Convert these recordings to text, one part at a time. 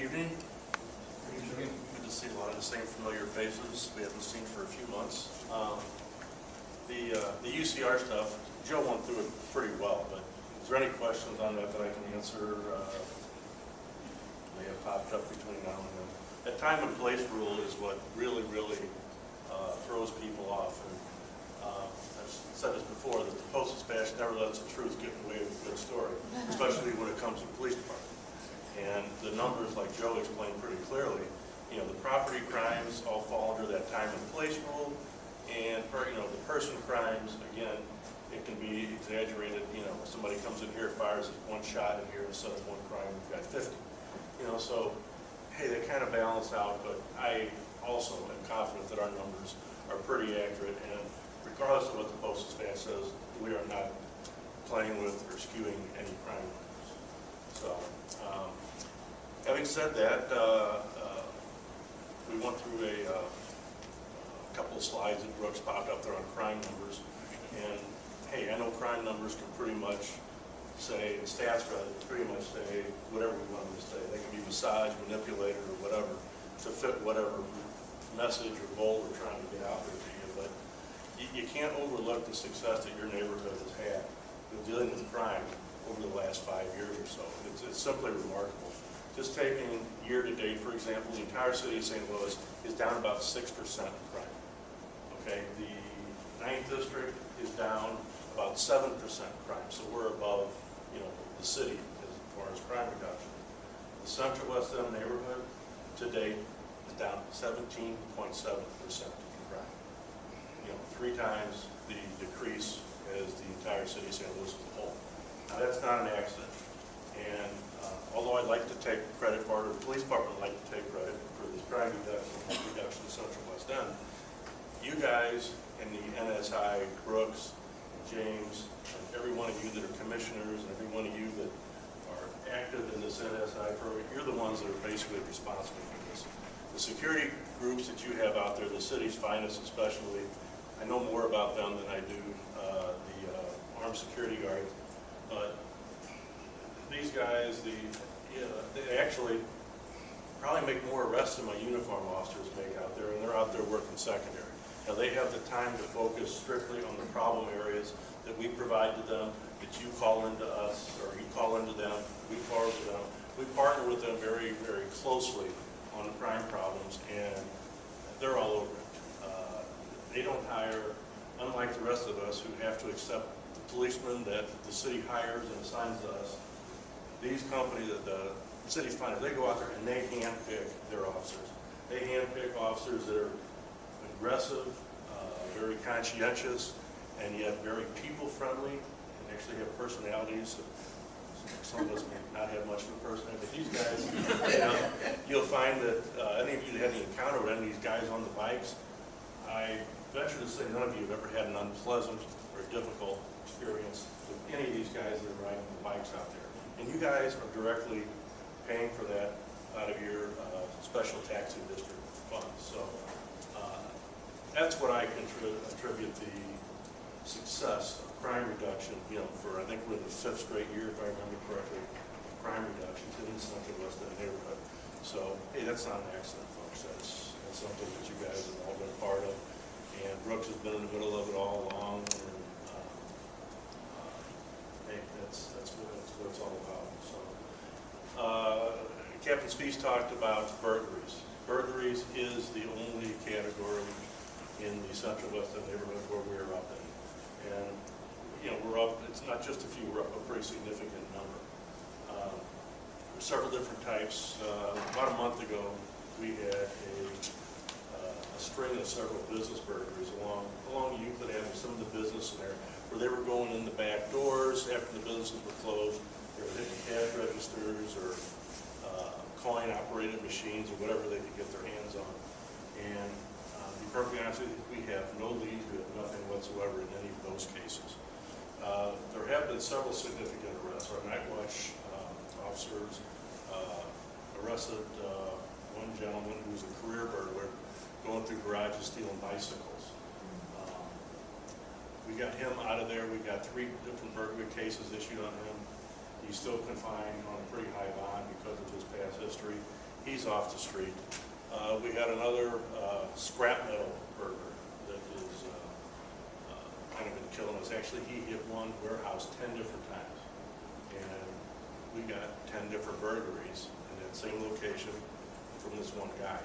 evening. Good to see a lot of the same familiar faces we haven't seen for a few months. The UCR stuff, Joe went through it pretty well, but is there any questions on that I can answer? They have popped up between now and then. That time and place rule is what really throws people off. And I've said this before, that the post-dispatch never lets the truth get in the way of a good story, especially when it comes to the police department. And the numbers, like Joe explained pretty clearly, you know, the property crimes all fall under that time and place rule, and the person crimes, again, it can be exaggerated. You know, somebody comes in here, fires one shot in here, instead of one crime, we've got 50. You know, so hey, they kind of balance out, but I also am confident that our numbers are pretty accurate, and regardless of what the post-dispatch says, we are not playing with or skewing any crime numbers. So, having said that, we went through a couple of slides that Brooks popped up there on crime numbers, and hey, I know crime numbers can pretty much say, and stats rather, pretty much say whatever we want them to say. They can be massaged, manipulated, or whatever to fit whatever message or goal we're trying to get out there to you. But you can't overlook the success that your neighborhood has had with dealing with crime over the last 5 years or so. It's simply remarkable. Just taking year to date, for example, the entire city of St. Louis is down about 6% in crime. Okay, the 9th district is down about 7% crime, so we're above, the city as far as crime reduction. The Central West End neighborhood to date is down 17.7% in crime. 3 times the decrease as the entire city of St. Louis as a whole. Now that's not an accident, and although I'd like to take credit for it, or the police department would like to take credit for this crime reduction in Central West End, you guys in the NSI, Brooks, James, and every one of you that are commissioners, and every one of you that are active in this NSI program, you're the ones that are basically responsible for this. The security groups that you have out there, the city's finest especially, I know more about them than I do the armed security guards, but these guys, they actually probably make more arrests than my uniform officers make out there, and they're out there working secondary. Now, they have the time to focus strictly on the problem areas that we provide to them, that you call into us, or you call into them, we forward to them. We partner with them very closely on the crime problems, and they're all over it. They don't hire, unlike the rest of us who have to accept the policemen that the city hires and assigns to us. These companies, the city's finest, they go out there and they handpick their officers. They handpick officers that are aggressive, very conscientious, and yet very people-friendly, and actually have personalities. Some of us may not have much of a personality, but these guys, you'll find that any of you that had any encounter with any of these guys on the bikes, I venture to say none of you have ever had an unpleasant or difficult experience with any of these guys that are riding the bikes out there. And you guys are directly paying for that out of your special taxi district funds. So that's what I can attribute the success of crime reduction, for I think we're in the 5th straight year, if I remember correctly, crime reductions in the Central West End neighborhood. So, hey, that's not an accident, folks. That's something that you guys have all been a part of. And Brooks has been in the middle of it all along. And, hey, that's what it's all about. So, Captain Spees talked about burglaries. Burglaries is the only category in the Central West End neighborhood where we're up in. And, we're up, it's not just a few, we're up a pretty significant number. There's several different types. About a month ago, we had a string of several business burglaries along Euclid Avenue, some of the business in there, where they were going in the back doors after the businesses were closed. They were hitting cash registers or coin-operated machines or whatever they could get their hands on. And to be perfectly honest with you, we have no leads, we have nothing whatsoever in any of those cases. There have been several significant arrests. Our night watch officers arrested one gentleman who was a career burglar going through garages stealing bicycles. We got him out of there. We got 3 different burglary cases issued on him. He's still confined on a pretty high bond because of his past history. he's off the street. We had another scrap metal burglar that is kind of been killing us. Actually, he hit one warehouse 10 different times, and we got 10 different burglaries in that same location from this one guy.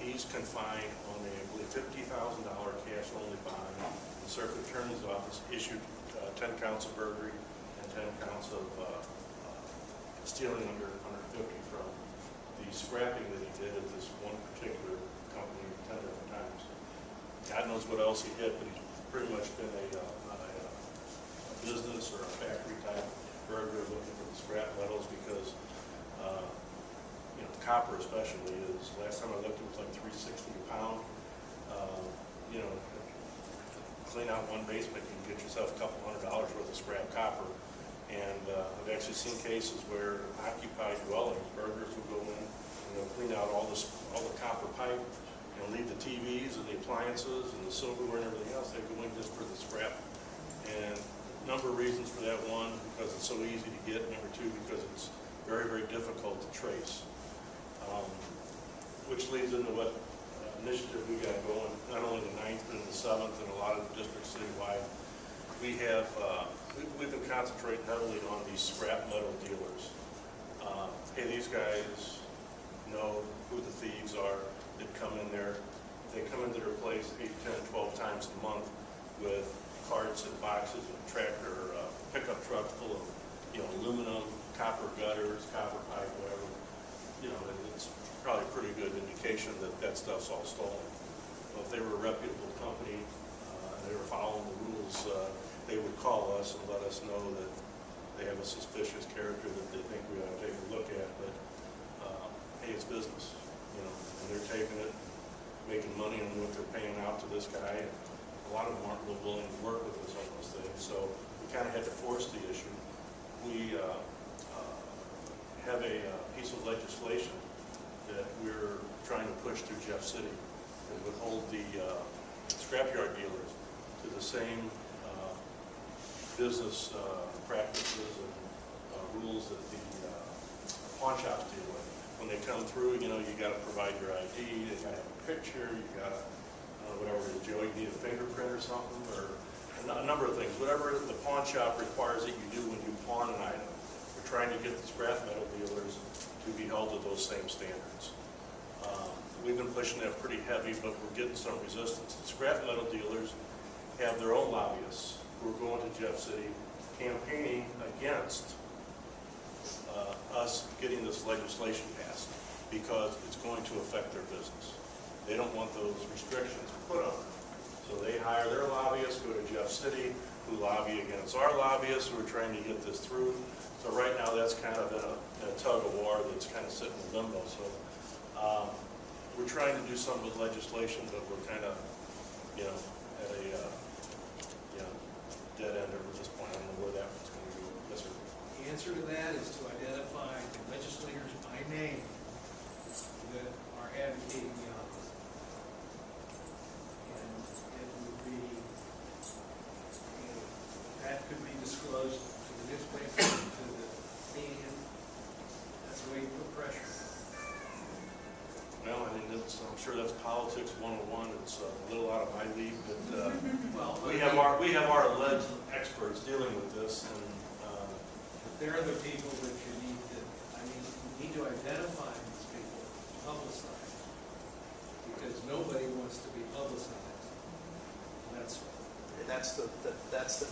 He's confined on a, I believe, $50,000 cash-only bond. The circuit attorney's office issued 10 counts of burglary and 10 counts of stealing under 150 from the scrapping that he did at this one particular company 10 different times. God knows what else he did, but he's pretty much been a business or a factory type burglar looking for the scrap metals because copper especially is, last time I looked, it was like $3.60 a pound. Clean out one basement, you can get yourself a couple $100 worth of scrap copper. And I've actually seen cases where occupied dwellings, burglars will go in, clean out all the copper pipe, leave the TVs and the appliances and the silverware and everything else. They go in just for the scrap. And a number of reasons for that. One, because it's so easy to get. Number two, because it's very, very difficult to trace. Which leads into what initiative we got going, not only the 9th, but in the 7th, and a lot of the districts citywide. We have, we've been concentrating heavily on these scrap metal dealers. Hey, these guys know who the thieves are. They come in there, they come into their place 8, 10, 12 times a month with carts and boxes and tractor, pickup truck full of, aluminum, copper gutters, copper pipe, whatever. It's probably a pretty good indication that that stuff's all stolen. Well, if they were a reputable company, they were following the rules, they would call us and let us know that they have a suspicious character that they think we ought to take a look at. But hey, it's business, and they're taking it, making money on what they're paying out to this guy. And a lot of them aren't real willing to work with us on those things, so we kind of had to force the issue. We have a piece of legislation that we're trying to push through Jeff City that would hold the scrapyard dealers to the same business practices and rules that the pawn shops deal with. When they come through, you got to provide your ID, they got to have a picture, you got to, whatever it is, Joe, you need a fingerprint or something, or a number of things. Whatever the pawn shop requires that you do when you pawn an item. We're trying to get the scrap metal dealers to be held to those same standards. We've been pushing that pretty heavy, but we're getting some resistance. The scrap metal dealers have their own lobbyists who are going to Jeff City campaigning against us getting this legislation passed because it's going to affect their business. They don't want those restrictions put on them. So they hire their lobbyists, go to Jeff City, who lobby against our lobbyists who are trying to get this through. So right now that's kind of in a tug of war that's kind of sitting in limbo. So we're trying to do something with legislation, but we're kind of, at a dead end at this point. I don't know where that one's going to go. Yes, sir. The answer to that is to identify the legislators by name that are advocating the opposite. And it would be, that could be disclosed to the newspaper, to the media. That's the way you put pressure. Well, I'm sure that's politics 101. It's a little out of my league, but well, we have our alleged experts dealing with this, and they're the people that you need to identify these people, publicize, because nobody wants to be publicized. And that's the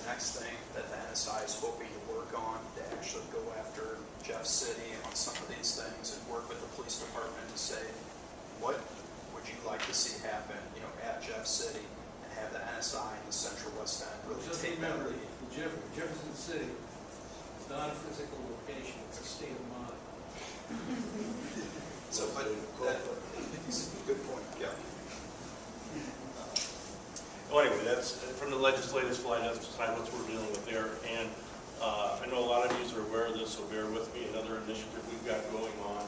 next thing that the NSI is hoping to work on, to actually go after Jeff City on some of these things and work with the police department to say, what would you like to see happen, at Jeff City, and have the NSI in the Central West End really just take remember, that lead. Jefferson City is not a physical location; it's a state of mind. So, but that's a good point. Yeah. well, anyway, that's from the legislative side. That's what we're dealing with there. And I know a lot of you are aware of this, so bear with me. Another initiative we've got going on